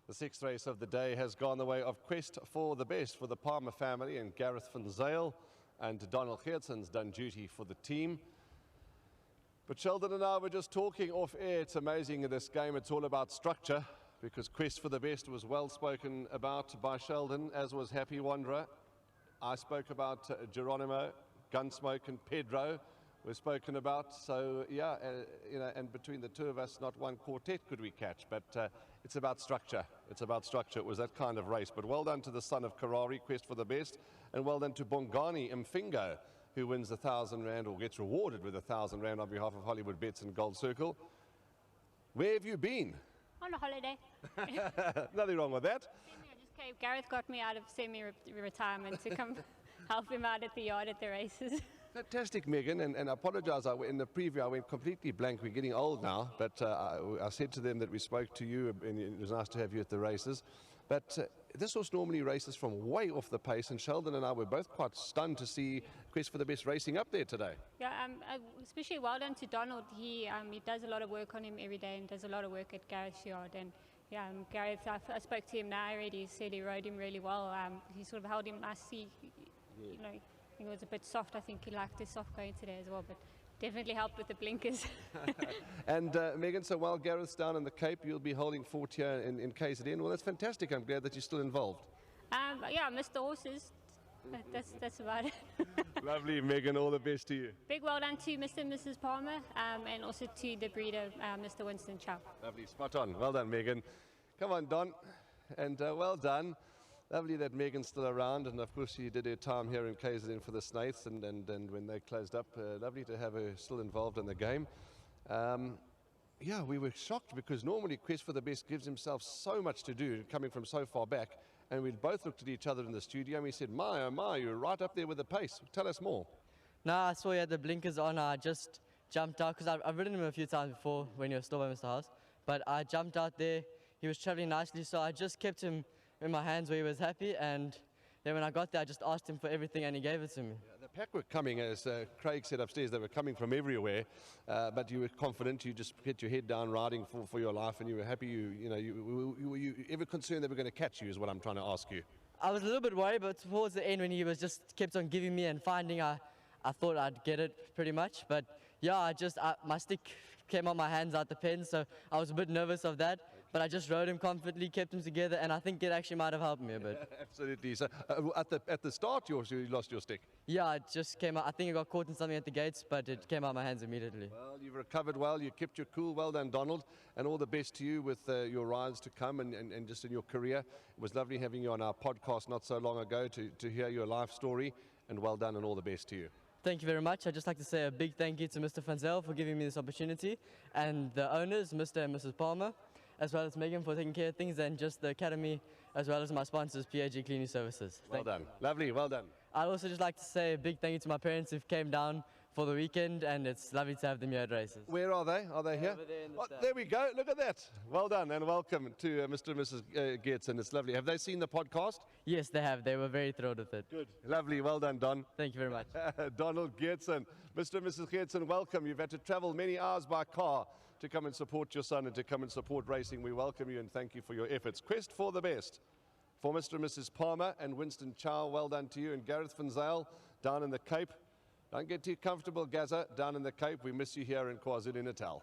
The sixth race of the day has gone the way of Quest for the Best for the Palmer family, and Gareth van Zyl and Donald Geertsen's done duty for the team. But Sheldon and I were just talking off air. It's amazing in this game, it's all about structure, because Quest for the Best was well spoken about by Sheldon, as was Happy Wanderer. I spoke about Geronimo, Gunsmoke and Pedro were spoken about. So yeah, and between the two of us, not one quartet could we catch, but it's about structure. It's about structure. It was that kind of race. But well done to the son of Karari, Quest for the Best, and well done to Bongani Mfingo, who wins the R1,000 or gets rewarded with R1,000 on behalf of Hollywoodbets and Gold Circle. Where have you been? On a holiday. Nothing wrong with that. I just came. Gareth got me out of semi-retirement to come help him out at the yard at the races. Fantastic, Megan, and I apologise, in the preview I went completely blank. We're getting old now, but I said to them that we spoke to you, and it was nice to have you at the races. But this horse normally races from way off the pace, and Sheldon and I were both quite stunned to see Quest for the Best racing up there today. Yeah, especially well done to Donald. He does a lot of work on him every day and does a lot of work at Gareth's yard. And yeah, Gareth, I spoke to him now already. He said he rode him really well. He sort of held him nicely, you know. I think it was a bit soft. I think he liked his soft going today as well, but definitely helped with the blinkers. And Megan, so while Gareth's down in the Cape, you'll be holding fort here in KZN. Well, that's fantastic. I'm glad that you're still involved. Yeah, I missed the horses. That's about it. Lovely, Megan. All the best to you. Big well done to Mr. and Mrs. Palmer, and also to the breeder, Mr. Winston Chow. Lovely, spot on. Well done, Megan. Come on, Don, and well done. Lovely that Megan's still around, and of course she did her time here in KZN for the Snaiths, and when they closed up, lovely to have her still involved in the game. Yeah, we were shocked because normally Quest for the Best gives himself so much to do, coming from so far back, and we both looked at each other in the studio and we said, my, oh my, you're right up there with the pace. Tell us more. No, I saw you had the blinkers on. I just jumped out, because I've ridden him a few times before when he was still by Mr. House, but I jumped out there. He was traveling nicely, so I just kept him in my hands where he was happy, and then when I got there I just asked him for everything and he gave it to me. Yeah, the pack were coming, as Craig said upstairs, they were coming from everywhere, but you were confident, you just kept your head down riding for your life, and you were happy. Were you ever concerned they were going to catch you, is what I'm trying to ask you? I was a little bit worried, but towards the end when he was just kept on giving me and finding, I thought I'd get it pretty much. But yeah, my stick came on my hands out the pen, so I was a bit nervous of that, but I just rode him confidently, kept him together, and I think it actually might have helped me a bit. Absolutely. So at the start you lost your stick? Yeah, it just came out. I think it got caught in something at the gates, but it came out of my hands immediately. Well, you've recovered well, you kept your cool. Well done, Donald, and all the best to you with your rides to come and just in your career. It was lovely having you on our podcast not so long ago to hear your life story, and well done and all the best to you. Thank you very much. I'd just like to say a big thank you to Mr. van Zyl for giving me this opportunity, and the owners, Mr. and Mrs. Palmer, as well as Megan for taking care of things, and just the Academy, as well as my sponsors, PAG Cleaning Services. Well done. Lovely, well done. I'd also just like to say a big thank you to my parents who came down for the weekend, and it's lovely to have them here at races. Where are they? Are they here? Over there in the stand. There we go. Look at that. Well done, and welcome to Mr. and Mrs. Geertsen. It's lovely. Have they seen the podcast? Yes, they have. They were very thrilled with it. Good. Lovely. Well done, Don. Thank you very much. Donald Geertsen. Mr. and Mrs. Geertsen, welcome. You've had to travel many hours by car to come and support your son and to come and support racing. We welcome you and thank you for your efforts. Quest for the Best for Mr. and Mrs. Palmer and Winston Chow. Well done to you. And Gareth van Zyl down in the Cape. Don't get too comfortable, Gaza, down in the Cape. We miss you here in KwaZulu-Natal.